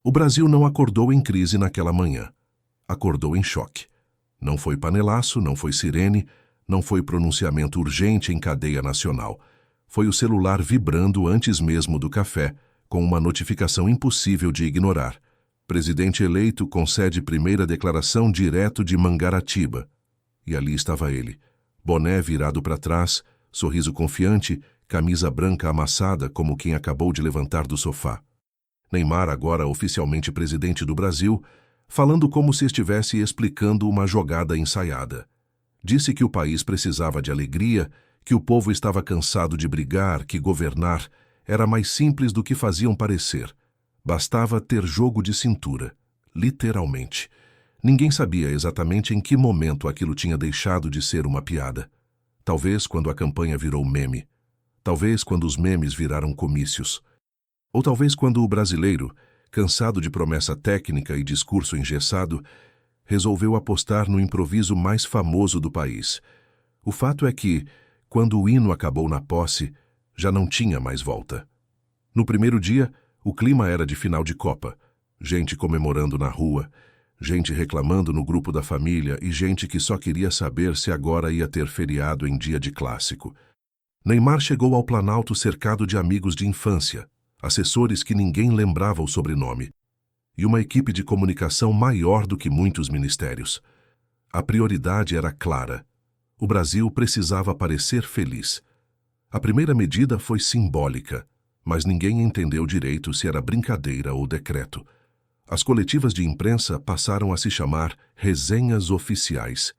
O Brasil não acordou em crise naquela manhã. Acordou em choque. Não foi panelaço, não foi sirene, não foi pronunciamento urgente em cadeia nacional. Foi o celular vibrando antes mesmo do café, com uma notificação impossível de ignorar. Presidente eleito concede primeira declaração direto de Mangaratiba. E ali estava ele, boné virado para trás, sorriso confiante, camisa branca amassada como quem acabou de levantar do sofá. Neymar, agora oficialmente presidente do Brasil, falando como se estivesse explicando uma jogada ensaiada. Disse que o país precisava de alegria, que o povo estava cansado de brigar, que governar era mais simples do que faziam parecer. Bastava ter jogo de cintura, literalmente. Ninguém sabia exatamente em que momento aquilo tinha deixado de ser uma piada. Talvez quando a campanha virou meme. Talvez quando os memes viraram comícios. Ou talvez quando o brasileiro, cansado de promessa técnica e discurso engessado, resolveu apostar no improviso mais famoso do país. O fato é que, quando o hino acabou na posse, já não tinha mais volta. No primeiro dia, o clima era de final de Copa. Gente comemorando na rua, gente reclamando no grupo da família e gente que só queria saber se agora ia ter feriado em dia de clássico. Neymar chegou ao Planalto cercado de amigos de infância, assessores que ninguém lembrava o sobrenome, e uma equipe de comunicação maior do que muitos ministérios. A prioridade era clara. O Brasil precisava parecer feliz. A primeira medida foi simbólica, mas ninguém entendeu direito se era brincadeira ou decreto. As coletivas de imprensa passaram a se chamar resenhas oficiais.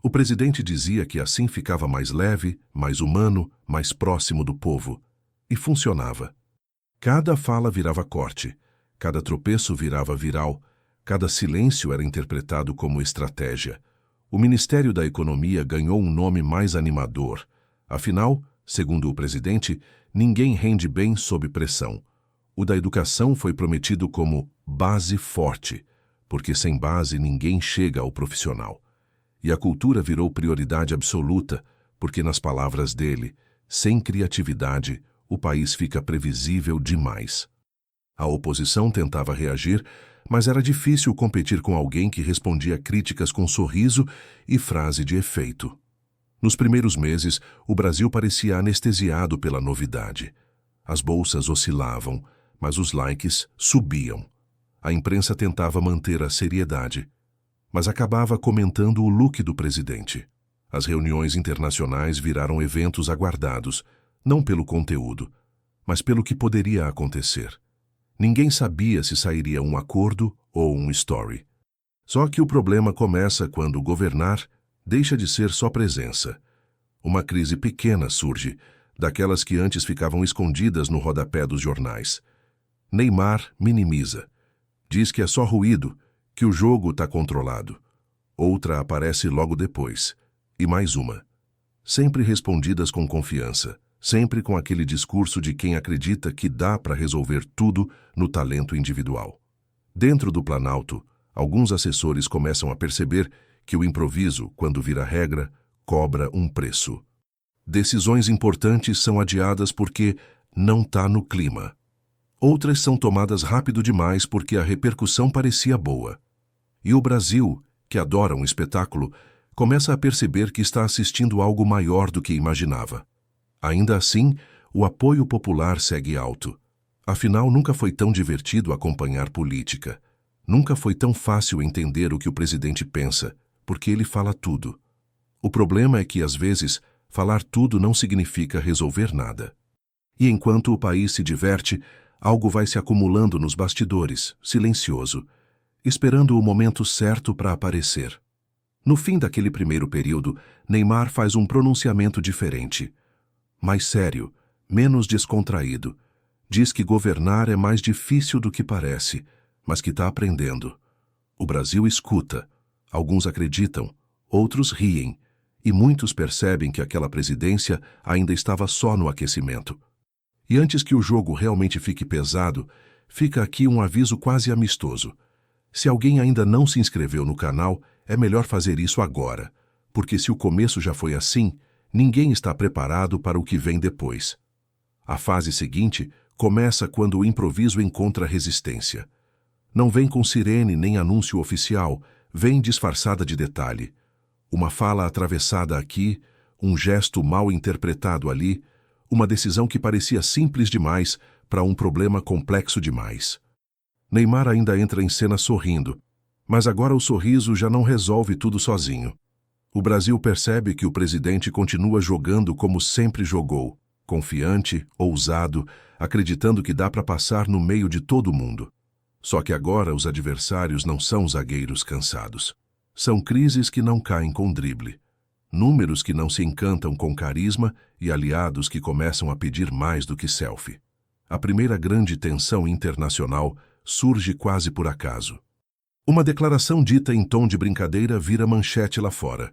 O presidente dizia que assim ficava mais leve, mais humano, mais próximo do povo. E funcionava. Cada fala virava corte, cada tropeço virava viral, cada silêncio era interpretado como estratégia. O Ministério da Economia ganhou um nome mais animador. Afinal, segundo o presidente, ninguém rende bem sob pressão. O da educação foi prometido como base forte, porque sem base ninguém chega ao profissional. E a cultura virou prioridade absoluta, porque nas palavras dele, sem criatividade, o país fica previsível demais. A oposição tentava reagir, mas era difícil competir com alguém que respondia críticas com sorriso e frase de efeito. Nos primeiros meses, o Brasil parecia anestesiado pela novidade. As bolsas oscilavam, mas os likes subiam. A imprensa tentava manter a seriedade, mas acabava comentando o look do presidente. As reuniões internacionais viraram eventos aguardados, não pelo conteúdo, mas pelo que poderia acontecer. Ninguém sabia se sairia um acordo ou um story. Só que o problema começa quando governar deixa de ser só presença. Uma crise pequena surge, daquelas que antes ficavam escondidas no rodapé dos jornais. Neymar minimiza. Diz que é só ruído, que o jogo está controlado. Outra aparece logo depois. E mais uma. Sempre respondidas com confiança. Sempre com aquele discurso de quem acredita que dá para resolver tudo no talento individual. Dentro do Planalto, alguns assessores começam a perceber que o improviso, quando vira regra, cobra um preço. Decisões importantes são adiadas porque não está no clima. Outras são tomadas rápido demais porque a repercussão parecia boa. E o Brasil, que adora um espetáculo, começa a perceber que está assistindo algo maior do que imaginava. Ainda assim, o apoio popular segue alto. Afinal, nunca foi tão divertido acompanhar política. Nunca foi tão fácil entender o que o presidente pensa, porque ele fala tudo. O problema é que, às vezes, falar tudo não significa resolver nada. E enquanto o país se diverte, algo vai se acumulando nos bastidores, silencioso, esperando o momento certo para aparecer. No fim daquele primeiro período, Neymar faz um pronunciamento diferente. Mais sério, menos descontraído. Diz que governar é mais difícil do que parece, mas que está aprendendo. O Brasil escuta. Alguns acreditam, outros riem, e muitos percebem que aquela presidência ainda estava só no aquecimento. E antes que o jogo realmente fique pesado, fica aqui um aviso quase amistoso. Se alguém ainda não se inscreveu no canal, é melhor fazer isso agora, porque se o começo já foi assim, ninguém está preparado para o que vem depois. A fase seguinte começa quando o improviso encontra resistência. Não vem com sirene nem anúncio oficial, vem disfarçada de detalhe. Uma fala atravessada aqui, um gesto mal interpretado ali, uma decisão que parecia simples demais para um problema complexo demais. Neymar ainda entra em cena sorrindo, mas agora o sorriso já não resolve tudo sozinho. O Brasil percebe que o presidente continua jogando como sempre jogou, confiante, ousado, acreditando que dá para passar no meio de todo mundo. Só que agora os adversários não são zagueiros cansados. São crises que não caem com drible, números que não se encantam com carisma e aliados que começam a pedir mais do que selfie. A primeira grande tensão internacional surge quase por acaso. Uma declaração dita em tom de brincadeira vira manchete lá fora.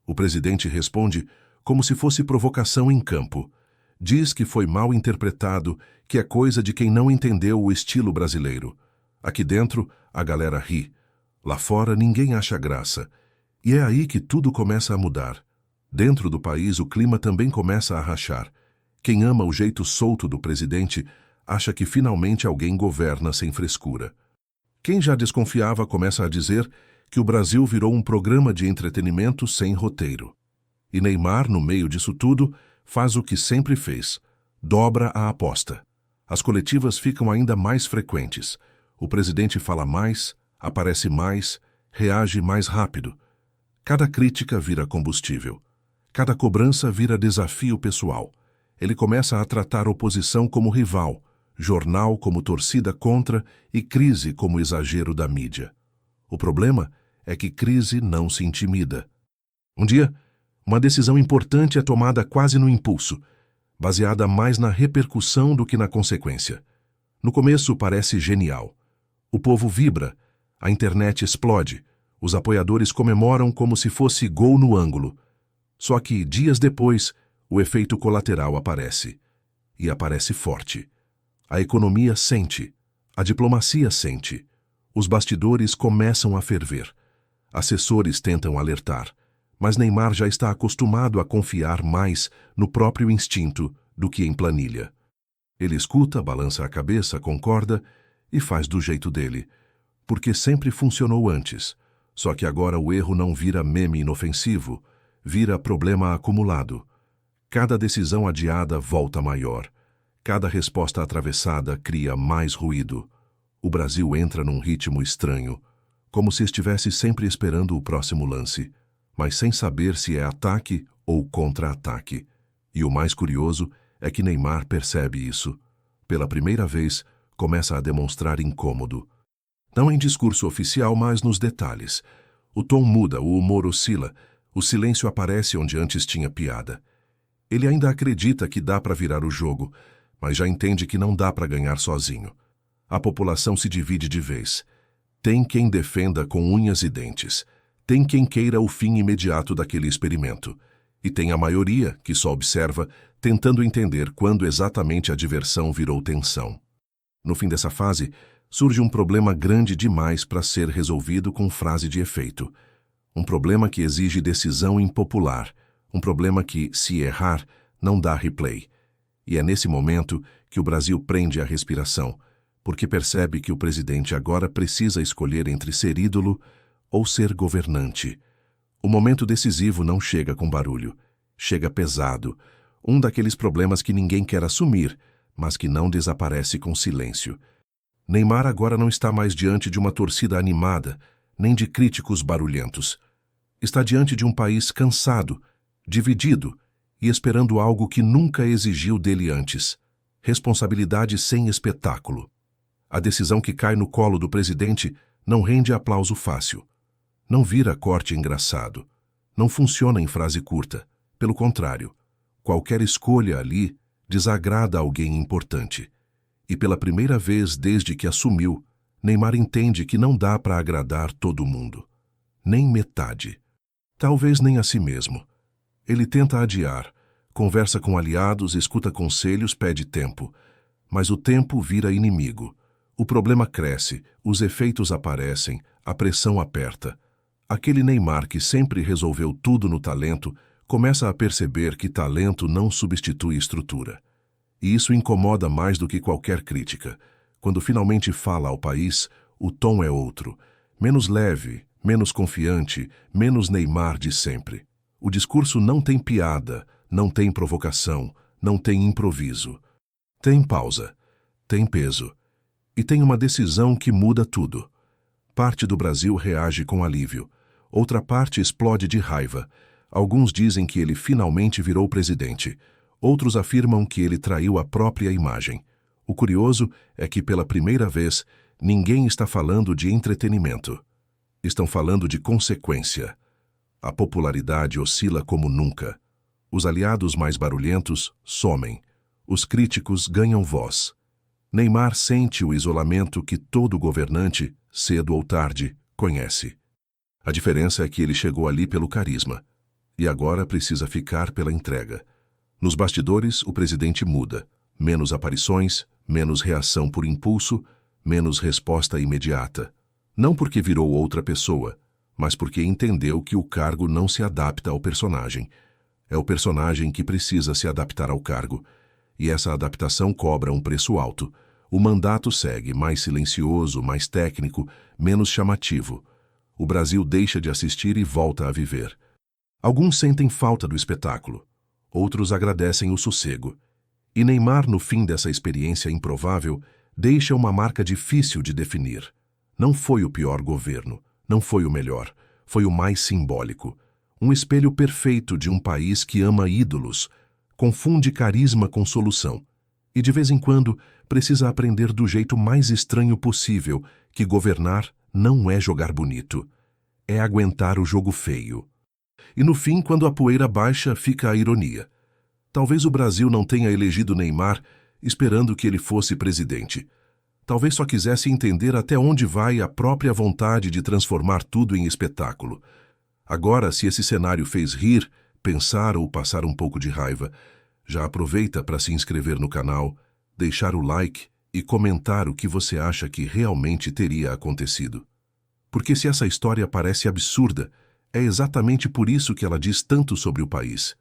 O presidente responde como se fosse provocação em campo. Diz que foi mal interpretado, que é coisa de quem não entendeu o estilo brasileiro. Aqui dentro, a galera ri. Lá fora, ninguém acha graça. E é aí que tudo começa a mudar. Dentro do país, o clima também começa a rachar. Quem ama o jeito solto do presidente acha que finalmente alguém governa sem frescura. Quem já desconfiava começa a dizer que o Brasil virou um programa de entretenimento sem roteiro. E Neymar, no meio disso tudo, faz o que sempre fez: dobra a aposta. As coletivas ficam ainda mais frequentes. O presidente fala mais, aparece mais, reage mais rápido. Cada crítica vira combustível. Cada cobrança vira desafio pessoal. Ele começa a tratar a oposição como rival, jornal como torcida contra e crise como exagero da mídia. O problema é que crise não se intimida. Um dia, uma decisão importante é tomada quase no impulso, baseada mais na repercussão do que na consequência. No começo parece genial. O povo vibra, a internet explode, os apoiadores comemoram como se fosse gol no ângulo. Só que, dias depois, o efeito colateral aparece. E aparece forte. A economia sente, a diplomacia sente. Os bastidores começam a ferver. Assessores tentam alertar, mas Neymar já está acostumado a confiar mais no próprio instinto do que em planilha. Ele escuta, balança a cabeça, concorda e faz do jeito dele, porque sempre funcionou antes. Só que agora o erro não vira meme inofensivo, vira problema acumulado. Cada decisão adiada volta maior. Cada resposta atravessada cria mais ruído. O Brasil entra num ritmo estranho, como se estivesse sempre esperando o próximo lance, mas sem saber se é ataque ou contra-ataque. E o mais curioso é que Neymar percebe isso. Pela primeira vez, começa a demonstrar incômodo. Não em discurso oficial, mas nos detalhes. O tom muda, o humor oscila, o silêncio aparece onde antes tinha piada. Ele ainda acredita que dá para virar o jogo, mas já entende que não dá para ganhar sozinho. A população se divide de vez. Tem quem defenda com unhas e dentes. Tem quem queira o fim imediato daquele experimento. E tem a maioria, que só observa, tentando entender quando exatamente a diversão virou tensão. No fim dessa fase, surge um problema grande demais para ser resolvido com frase de efeito. Um problema que exige decisão impopular. Um problema que, se errar, não dá replay. E é nesse momento que o Brasil prende a respiração, porque percebe que o presidente agora precisa escolher entre ser ídolo ou ser governante. O momento decisivo não chega com barulho, chega pesado, um daqueles problemas que ninguém quer assumir, mas que não desaparece com silêncio. Neymar agora não está mais diante de uma torcida animada, nem de críticos barulhentos. Está diante de um país cansado, dividido e esperando algo que nunca exigiu dele antes: responsabilidade sem espetáculo. A decisão que cai no colo do presidente não rende aplauso fácil. Não vira corte engraçado. Não funciona em frase curta. Pelo contrário, qualquer escolha ali desagrada alguém importante. E pela primeira vez desde que assumiu, Neymar entende que não dá para agradar todo mundo. Nem metade. Talvez nem a si mesmo. Ele tenta adiar, conversa com aliados, escuta conselhos, pede tempo. Mas o tempo vira inimigo. O problema cresce, os efeitos aparecem, a pressão aperta. Aquele Neymar que sempre resolveu tudo no talento começa a perceber que talento não substitui estrutura. E isso incomoda mais do que qualquer crítica. Quando finalmente fala ao país, o tom é outro, menos leve, menos confiante, menos Neymar de sempre. O discurso não tem piada, não tem provocação, não tem improviso. Tem pausa, tem peso e tem uma decisão que muda tudo. Parte do Brasil reage com alívio, outra parte explode de raiva. Alguns dizem que ele finalmente virou presidente, outros afirmam que ele traiu a própria imagem. O curioso é que, pela primeira vez, ninguém está falando de entretenimento. Estão falando de consequência. A popularidade oscila como nunca. Os aliados mais barulhentos somem. Os críticos ganham voz. Neymar sente o isolamento que todo governante, cedo ou tarde, conhece. A diferença é que ele chegou ali pelo carisma. E agora precisa ficar pela entrega. Nos bastidores, o presidente muda. Menos aparições, menos reação por impulso, menos resposta imediata. Não porque virou outra pessoa, mas porque entendeu que o cargo não se adapta ao personagem. É o personagem que precisa se adaptar ao cargo. E essa adaptação cobra um preço alto. O mandato segue, mais silencioso, mais técnico, menos chamativo. O Brasil deixa de assistir e volta a viver. Alguns sentem falta do espetáculo. Outros agradecem o sossego. E Neymar, no fim dessa experiência improvável, deixa uma marca difícil de definir. Não foi o pior governo, não foi o melhor, foi o mais simbólico. Um espelho perfeito de um país que ama ídolos, confunde carisma com solução. E de vez em quando precisa aprender do jeito mais estranho possível que governar não é jogar bonito, é aguentar o jogo feio. E no fim, quando a poeira baixa, fica a ironia. Talvez o Brasil não tenha elegido Neymar esperando que ele fosse presidente. Talvez só quisesse entender até onde vai a própria vontade de transformar tudo em espetáculo. Agora, se esse cenário fez rir, pensar ou passar um pouco de raiva, já aproveita para se inscrever no canal, deixar o like e comentar o que você acha que realmente teria acontecido. Porque se essa história parece absurda, é exatamente por isso que ela diz tanto sobre o país.